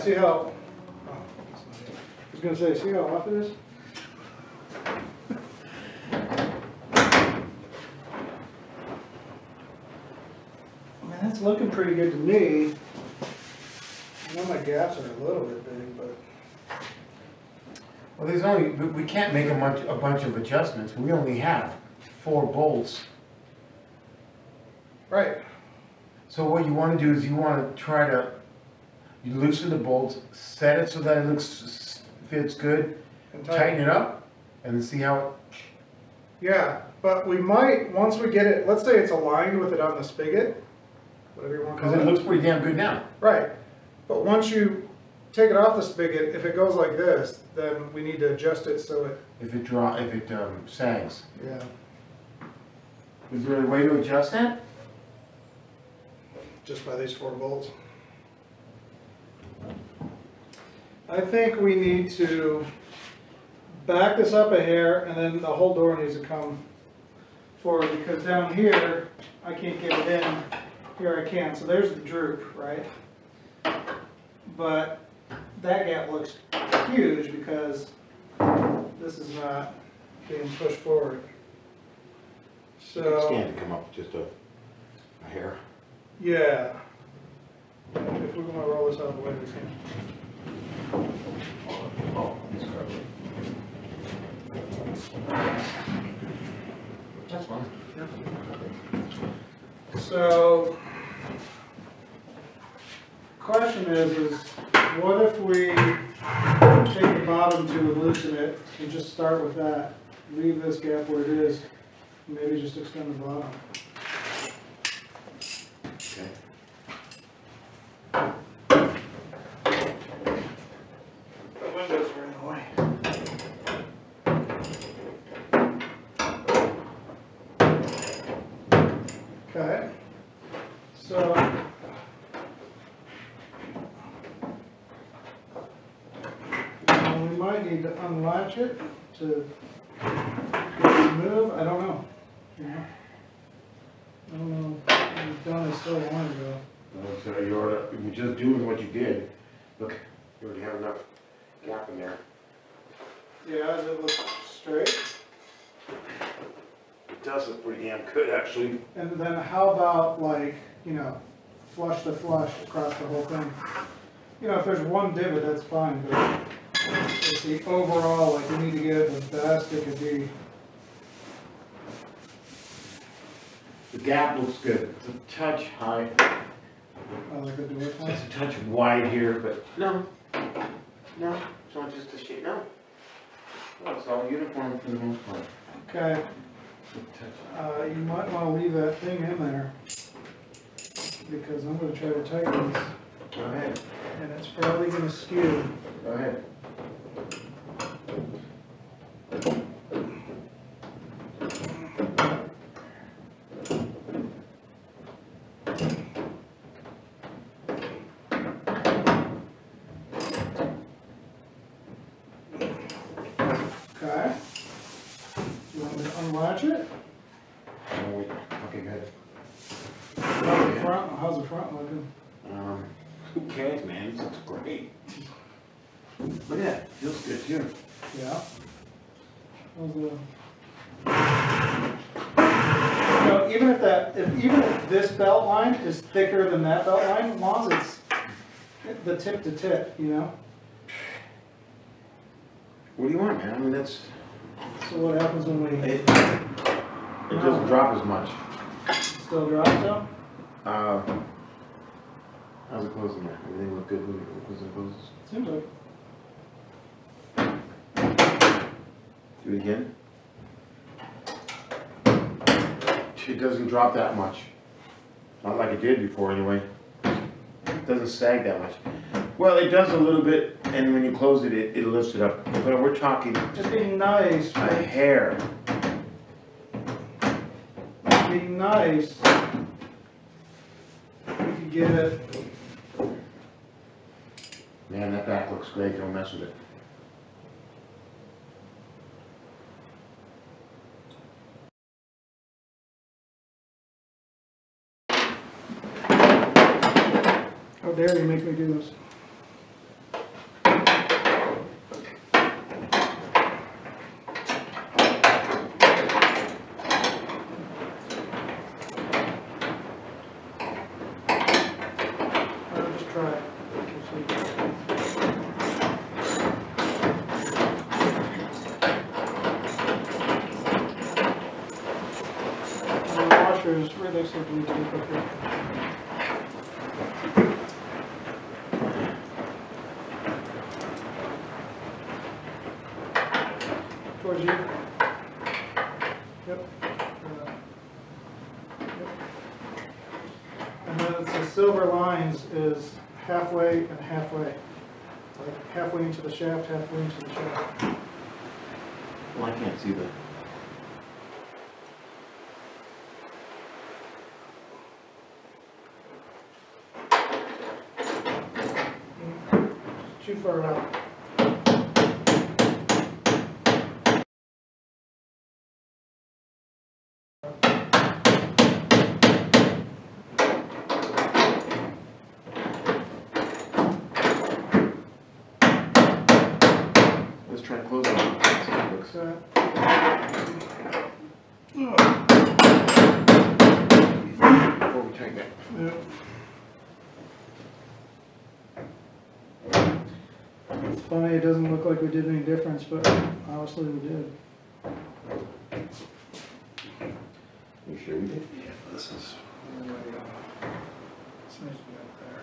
see how, oh, that's not it. I was gonna say, see how off it is? I mean, that's looking pretty good to me. I know my gaps are a little bit big, but. Well, there's only, we can't make a bunch of adjustments. We only have 4 bolts. Right. So what you want to do is you want to try to loosen the bolts, set it so that it fits good, and tighten it up, and then see how it. Yeah, but we might, once we get it, let's say it's aligned with it on the spigot, whatever you want to call it. Because it looks pretty damn good now. Right. But once you take it off the spigot, if it goes like this, then we need to adjust it so it. If it sags. Yeah. Is there a way to adjust that? Just by these 4 bolts. I think we need to back this up a hair, and then the whole door needs to come forward, because down here I can't get it in. Here I can. So there's the droop, right? But that gap looks huge because this is not being pushed forward. So Stand to come up just a hair. yeah. If we want to roll this out of the way, we can. Oh, that's fine. Yep. So, question is what if we take the bottom to loosen it and just start with that, leave this gap where it is, and maybe just extend the bottom. Okay. The windows are in the way. Okay. So we might need to unlatch it to move. I don't know. Yeah. I don't know. We've done it so long ago. So you're just doing what you did. Look, you already have enough gap in there. Yeah, does it look straight? It does look pretty damn good, actually. And then how about, like, you know, flush to flush across the whole thing? You know, if there's one divot, that's fine, but it's the overall, like, we need to get it the best it could be. The gap looks good. It's a touch high. Oh, like the door It's point? a touch wide here, but no. No, it's not just a shape. No. No, it's all uniform for the most part. Okay. You might want to leave that thing in there, because I'm going to try to tighten this, Go ahead. and it's probably going to skew. Go ahead. Okay. You want me to unlatch it? Oh, wait. Okay, good. How's the front looking? Who cares, man? This looks great. Look at that. Feels good, too. Yeah. How's the... You know, even if this belt line is thicker than that belt line, as long as it's the tip to tip, you know? What do you want, man? I mean, that's... So what happens when we... It doesn't drop as much. Still drops though? How's it closing there? Everything look good when it opens and closes? Seems like. Do it again. It doesn't drop that much. Not like it did before, anyway. It doesn't sag that much. Well, it does a little bit, and when you close it, it lifts it up. But we're talking Just be nice. a hair. Be nice. We could get it. Man, that back looks great. Don't mess with it. How dare you make me do this? right next to the blue tape up here. Towards you. Yep. Yep. And then it's the silver lines is halfway and halfway. Like halfway into the shaft, halfway into the shaft. Well, I can't see that. Too far out. Let's try and close it. Before we tighten it. Yep. It's funny, it doesn't look like we did any difference, but obviously we did. You sure we did? Yeah, this is way off. This needs to be up there.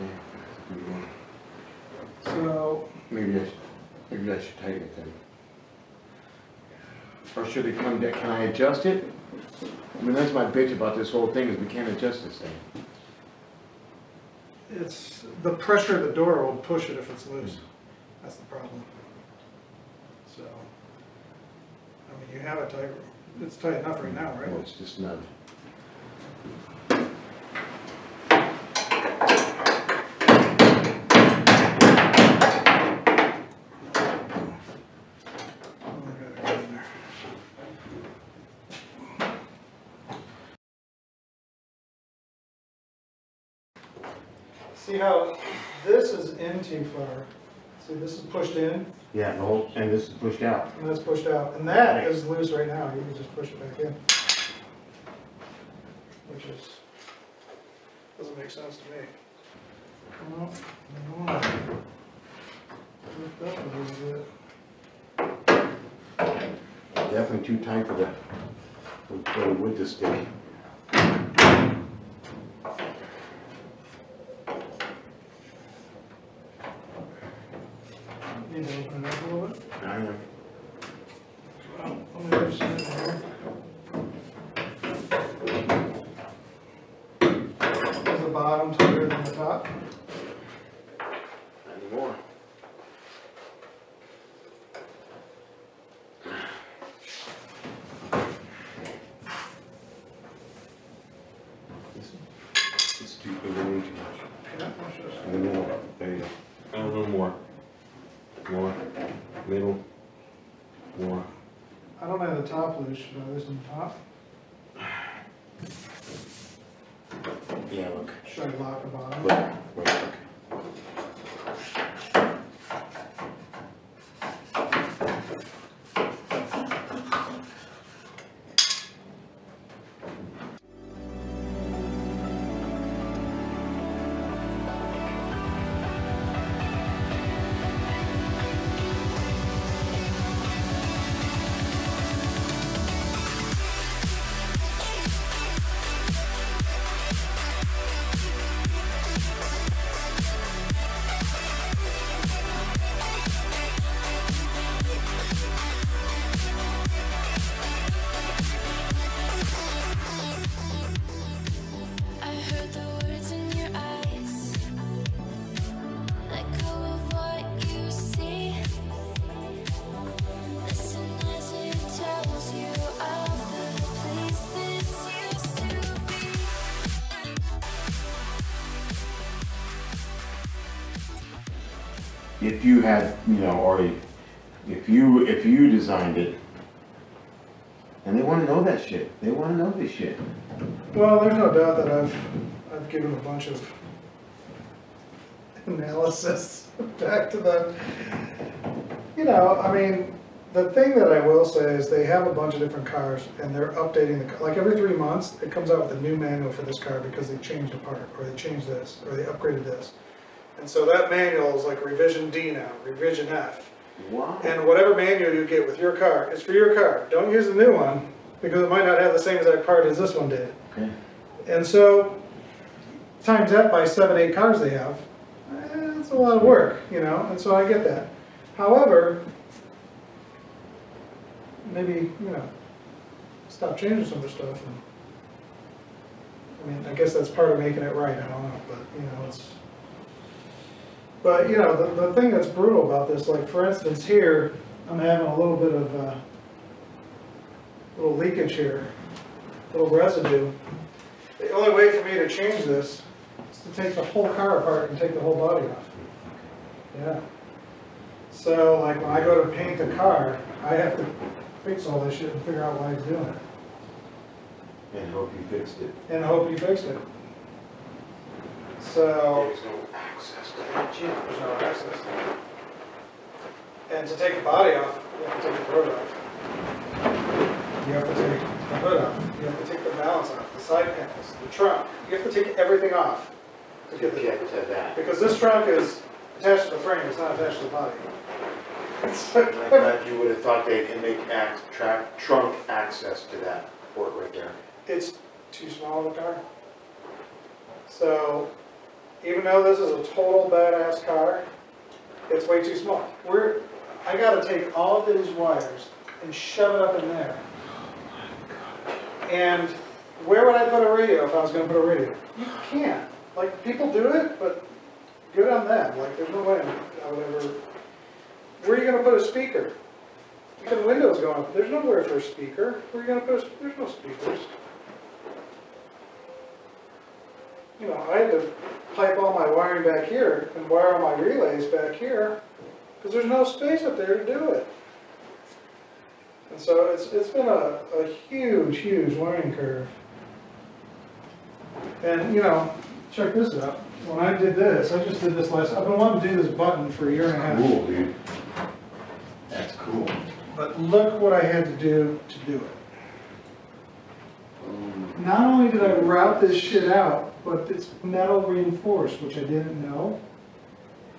Yeah, that's a good one. So, Maybe I should tighten it then. Or should it come down? Can I adjust it? I mean, that's my bitch about this whole thing is we can't adjust this thing. it's, the pressure of the door will push it if it's loose. That's the problem. So, I mean, you have it tight, it's tight enough right now, right? Well, it's just not. See how this is in too far? See, this is pushed in, Yeah, the whole, and this is pushed out. and that's pushed out, and that Right. is loose right now, you can just push it back in. Which is, doesn't make sense to me. Well, I want to lift up a little bit. Definitely too tight for the wood to stick. Need to open it up a little bit. I know. Well, let me just sit here. Is the bottom tighter than the top? Not anymore. It's too big, too much. Yeah, I'll show you. In the middle, there you go. And a little more. More. Middle. More. I don't have the top loose, should I loosen the top? Yeah, look. Should I lock the bottom? Look. Wait, look. I heard the words in your eyes. Let go of what you see. Listen as it tells you of the place this used to be. If you had, or if you designed it, and they want to know that shit. They want to know this shit. Well, there's no doubt that I've given a bunch of analysis back to them. I mean, the thing that I will say is they have a bunch of different cars and they're updating the car. Like every 3 months, it comes out with a new manual for this car because they changed a part, or they changed this, or they upgraded this. And so that manual is like revision D now, revision F. Wow. And whatever manual you get with your car, it's for your car. Don't use the new one because it might not have the same exact part as this one did. Okay. And so, times that by 7, 8 cars they have, it's a lot of work, you know, and so I get that. However, maybe, you know, stop changing some of the stuff. And, I mean, I guess that's part of making it right, I don't know, but, you know, it's... But, you know, the thing that's brutal about this, like, for instance, here, I'm having a little bit of, little leakage here, little residue. The only way for me to change this is to take the whole car apart and take the whole body off. Yeah. So, like, when I go to paint the car, I have to fix all this shit and figure out why it's doing it. And hope you fixed it. And hope you fixed it. So, There's no access to that gym. there's no access. And to take the body off, you have to take the hood off. You have to take the hood off. You have to take the balance off, the side panels, the trunk. You have to take everything off to get To that. because this trunk is attached to the frame, it's not attached to the body. It's I thought you would have thought they can make trunk access to that port right there. It's too small of a car. So, even though this is a total badass car, it's way too small. I gotta take all of these wires and shove it up in there. And where would I put a radio if I was gonna put a radio? You can't. Like, people do it, but good on them. Like, there's no way I would ever... Where are you gonna put a speaker? You got windows going up. There's nowhere for a speaker. Where are you gonna put a... There's no speakers. You know, I had to pipe all my wiring back here and wire all my relays back here because there's no space up there to do it. And so it's been a huge, huge learning curve. And, you know, check this out. When I did this, I just did this I've been wanting to do this button for a year and a half. Cool, dude. That's cool. But look what I had to do to do it. Not only did I route this shit out, but it's metal reinforced, which I didn't know.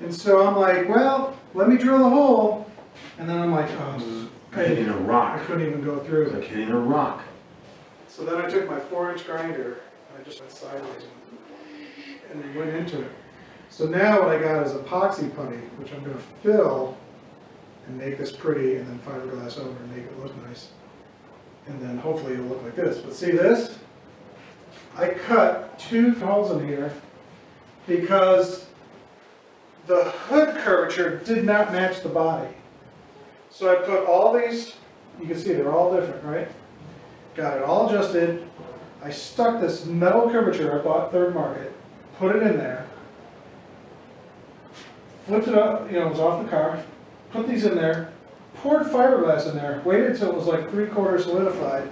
And so I'm like, well, let me drill a hole. And then I'm like, oh, Hitting a rock. I couldn't even go through It's it. like hitting a rock. So then I took my 4-inch grinder, and I just went sideways and went into it. So now what I got is epoxy putty, which I'm gonna fill and make this pretty, and then fiberglass over and make it look nice. And then hopefully it'll look like this. But see this? I cut 2 holes in here because the hood curvature did not match the body. So I put all these, you can see they're all different, right? Got it all adjusted. I stuck this metal curvature I bought third market, put it in there, flipped it up, you know, it was off the car, put these in there, poured fiberglass in there, waited until it was like 3/4 solidified,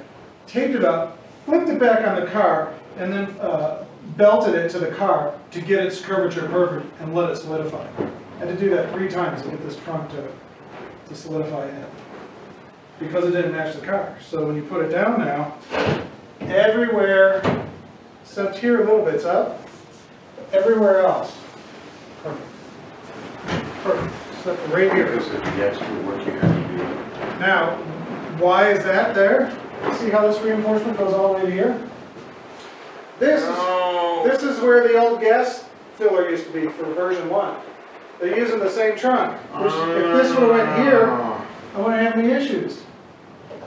taped it up, flipped it back on the car, and then belted it to the car to get its curvature perfect and let it solidify. I had to do that 3 times to get this trunk to solidify in, because it didn't match the car. So when you put it down now, everywhere, except here a little bit's up, everywhere else, perfect. Perfect, except for right here. This is the extra work you have to do. Now, why is that there? See how this reinforcement goes all the way to here? This is where the old gas filler used to be for version 1. They're using the same trunk, which if this would have went here, I wouldn't have any issues.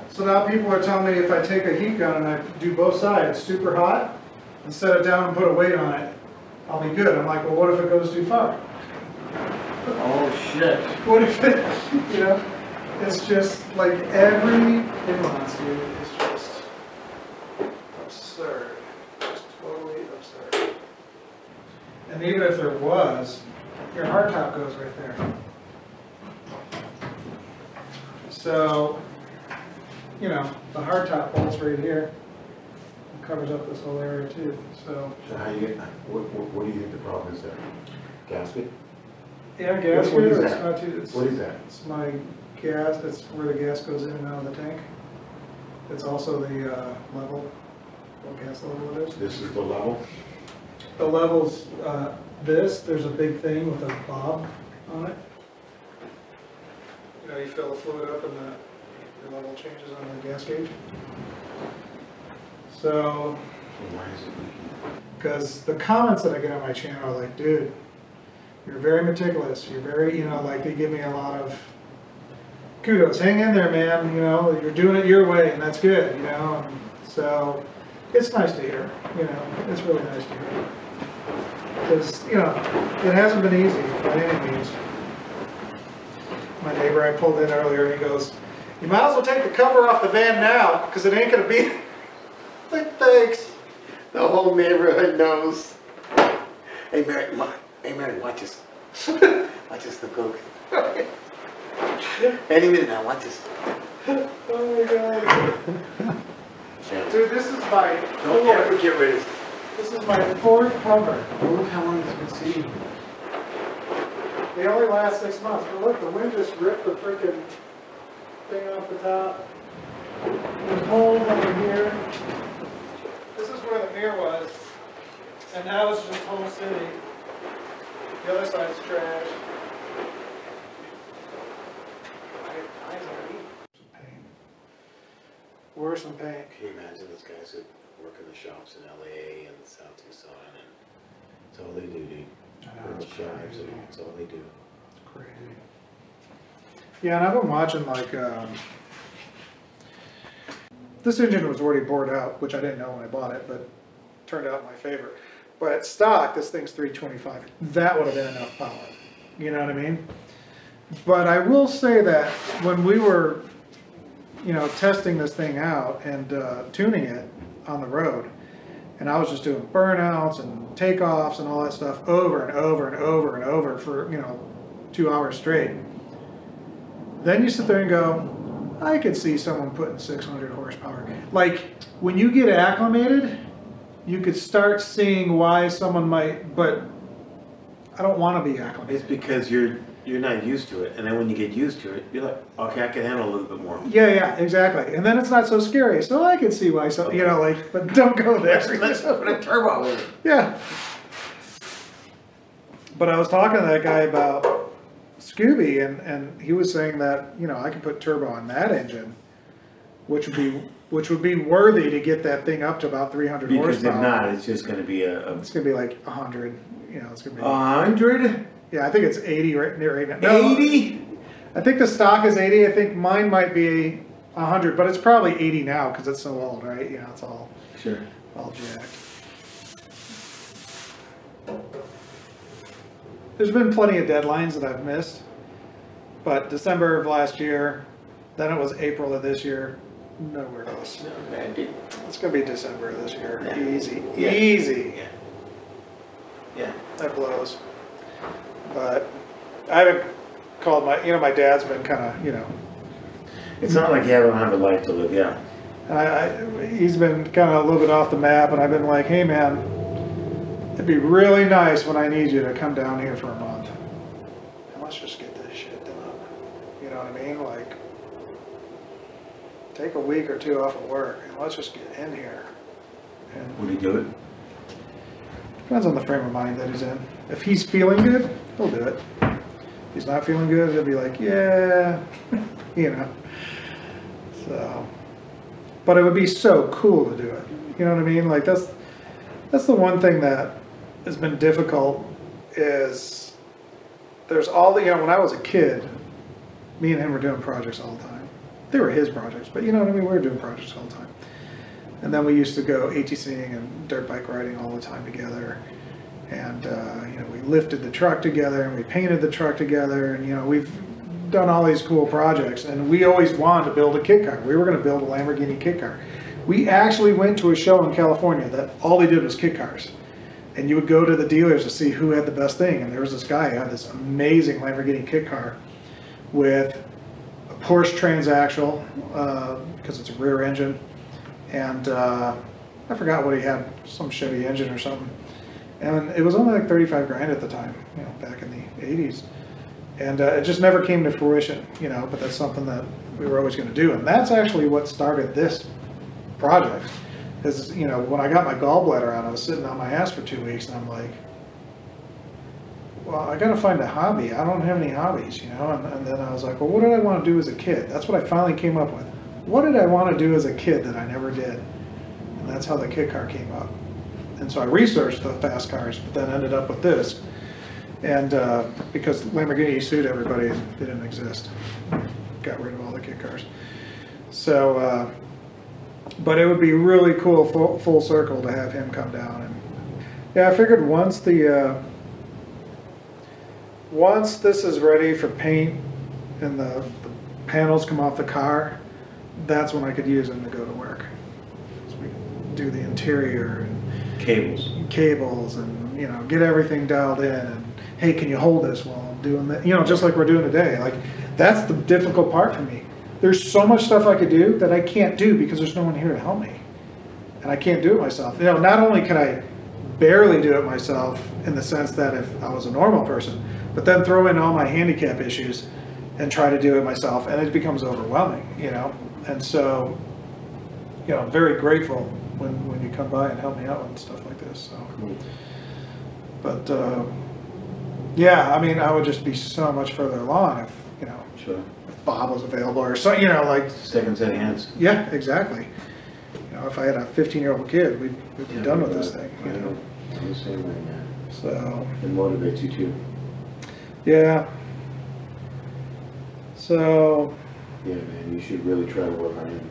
So now people are telling me if I take a heat gun and I do both sides super hot and set it down and put a weight on it, I'll be good. I'm like, well, what if it goes too far? Oh shit. What if it, you know, it's just like every nuance, dude, is just absurd. Just totally absurd. And even if there was, your hardtop goes right there. So, you know, the hardtop bolts right here. It covers up this whole area too, so. So how you get, what do you think the problem is there? Gasket? Yeah, gas What is here, that? it's not too, What is that? it's my gas, it's where the gas goes in and out of the tank. It's also the level, what gas level it is. This is the level? The level's there's a big thing with a bob on it. You know, you fill the fluid up and the level changes on the gas gauge. So, Why is it leaking? because the comments that I get on my channel are like, dude, you're very meticulous. You're very, you know, like they give me a lot of kudos. Hang in there, man. You know, you're doing it your way, and that's good. You know, and so it's nice to hear. You know, it's really nice to hear. Because you know, it hasn't been easy by any means. My neighbor I pulled in earlier, and he goes, "You might as well take the cover off the van now, because it ain't gonna be." Like, thanks. The whole neighborhood knows. Hey Mary, watch this. Watch this, the coke. Any minute now, watch this. Oh my god. Dude, this is my Don't ever get rid of this is my fourth cover. Look how long it's been sitting. They only last 6 months, but look, the wind just ripped the freaking thing off the top. There's holes over here. This is where the mirror was, and now it's just whole city. The other side's trash. Some paint. Worse than paint. Can you imagine those guys that work in the shops in LA and South Tucson, and that's all they do, dude. Build shops, and that's all they do. It's crazy. Yeah, and I've been watching like, this engine was already bored out, which I didn't know when I bought it, but turned out my favorite. But at stock, this thing's 325. That would have been enough power. You know what I mean? But I will say that when we were, you know, testing this thing out and tuning it on the road, and I was just doing burnouts and takeoffs and all that stuff over and over and over and over for, you know, 2 hours straight. Then you sit there and go, I could see someone putting 600 horsepower. Like, when you get acclimated, you could start seeing why someone might, but I don't want to be acclimated. It's because you're not used to it, and then when you get used to it, you're like, okay, I can handle a little bit more. Yeah, exactly. And then it's not so scary. So I can see why some, you know, like, but don't go there. Let's put a turbo in it. Yeah. But I was talking to that guy about Scooby, and he was saying that, you know, I could put turbo on that engine, which would be worthy to get that thing up to about 300 Because horsepower. if not, it's just going to be It's going to be like 100. You know, it's going to be 100. Yeah, I think it's 80 right now. 80. I think the stock is 80. I think mine might be 100, but it's probably 80 now because it's so old, right? You know, it's all jacked. There's been plenty of deadlines that I've missed, but December of last year, then it was April of this year. Nowhere close. No, man, dude. It's gonna be December of this year. Yeah. Easy, Yeah. easy. Yeah. That blows. But I haven't called my dad's been kind of, you know. It's not like you don't have a life to live, yeah. He's been kind of a little bit off the map, and I've been like, hey man, it'd be really nice when I need you to come down here for a month. And let's just get this shit done. You know what I mean? Like, take a week or two off of work, and let's just get in here. And Would he do it? depends on the frame of mind that he's in. If he's feeling good, he'll do it. If he's not feeling good, he'll be like, yeah, you know. So, but it would be so cool to do it. You know what I mean? Like that's the one thing that has been difficult is there's all the, you know, when I was a kid, me and him were doing projects all the time. They were his projects, but you know what I mean? We were doing projects all the time. And then we used to go ATCing and dirt bike riding all the time together. And, you know, we lifted the truck together and we painted the truck together. And, you know, we've done all these cool projects. And we always wanted to build a kit car. We were going to build a Lamborghini kit car. We actually went to a show in California that all they did was kit cars. And you would go to the dealers to see who had the best thing. And there was this guy who had this amazing Lamborghini kit car with a Porsche transaxle, because it's a rear engine. And I forgot what he had, some Chevy engine or something. And it was only like 35 grand at the time, you know, back in the 80s. And it just never came to fruition, you know, but that's something that we were always going to do. And that's actually what started this project. Is, you know, when I got my gallbladder out, I was sitting on my ass for 2 weeks and I'm like, well, I got to find a hobby. I don't have any hobbies, you know. And then I was like, well, what did I want to do as a kid? That's what I finally came up with. What did I want to do as a kid that I never did? And that's how the kit car came up. And so I researched the fast cars, but then ended up with this. And because Lamborghini sued everybody, they didn't exist. Got rid of all the kit cars. So, but it would be really cool full circle to have him come down. And yeah, I figured once this is ready for paint and the panels come off the car, that's when I could use them to go to work. So we do the interior and cables and, you know, get everything dialed in, and hey, can you hold this while I'm doing that? You know, just like we're doing today. Like, that's the difficult part for me. There's so much stuff I could do that I can't do because there's no one here to help me. And I can't do it myself. You know, not only can I barely do it myself in the sense that if I was a normal person, but then throw in all my handicap issues and try to do it myself, and it becomes overwhelming, you know? And so, you know, I'm very grateful when you come by and help me out with stuff like this, so. Cool. But, yeah, I mean, I would just be so much further along if, you know, Sure. if Bob was available or so, you know, like. Second set of hands. Yeah, exactly. You know, if I had a 15-year-old kid, we'd be done with this thing, you know? I'm the same way, man. So. It motivates you too. Yeah. So. Yeah, man, you should really try to work on it.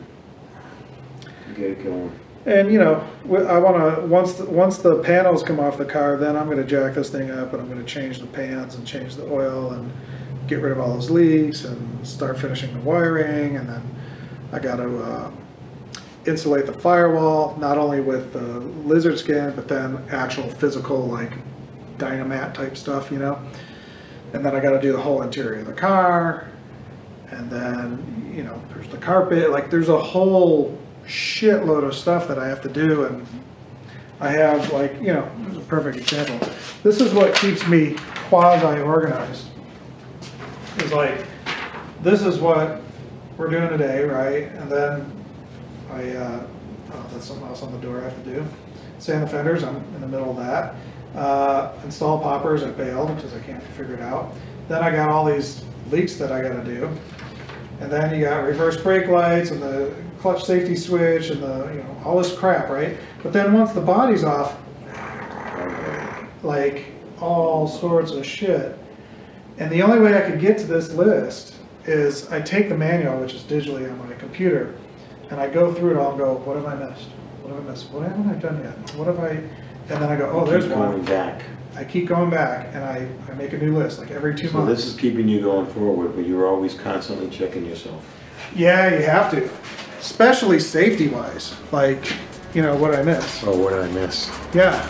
Get it going. And you know, I want to, once the panels come off the car, then I'm going to jack this thing up and I'm going to change the pans and change the oil and get rid of all those leaks and start finishing the wiring. And then I got to insulate the firewall, not only with the lizard skin, but then actual physical, like Dynamat type stuff, you know. And then I got to do the whole interior of the car. And then, you know, there's the carpet, like there's a whole shitload of stuff that I have to do. And I have, like, you know, this is a perfect example. This is what keeps me quasi-organized. It's like, this is what we're doing today, right? And then oh, that's something else on the door I have to do. Sand the fenders, I'm in the middle of that. Install poppers, I bailed because I can't figure it out. Then I got all these leaks that I gotta do. And then you got reverse brake lights and the clutch safety switch and the, you know, all this crap, right? But then once the body's off, like all sorts of shit. And the only way I could get to this list is I take the manual, which is digitally on my computer, and I go through it all and go, what have I missed? What have I missed? What haven't I done yet? What have I, and then I go, oh, there's one. Going back. I keep going back and I make a new list, like every 2 months. So this is keeping you going forward, but you're always constantly checking yourself. Yeah, you have to, especially safety wise, like, you know, what I miss. Oh, what did I miss? Yeah,